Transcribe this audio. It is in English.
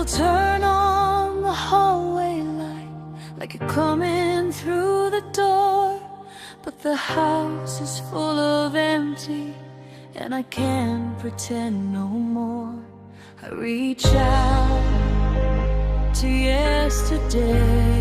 turn on the hallway light like you're coming through the door, but the house is full of empty and I can't pretend no more. I reach out to yesterday.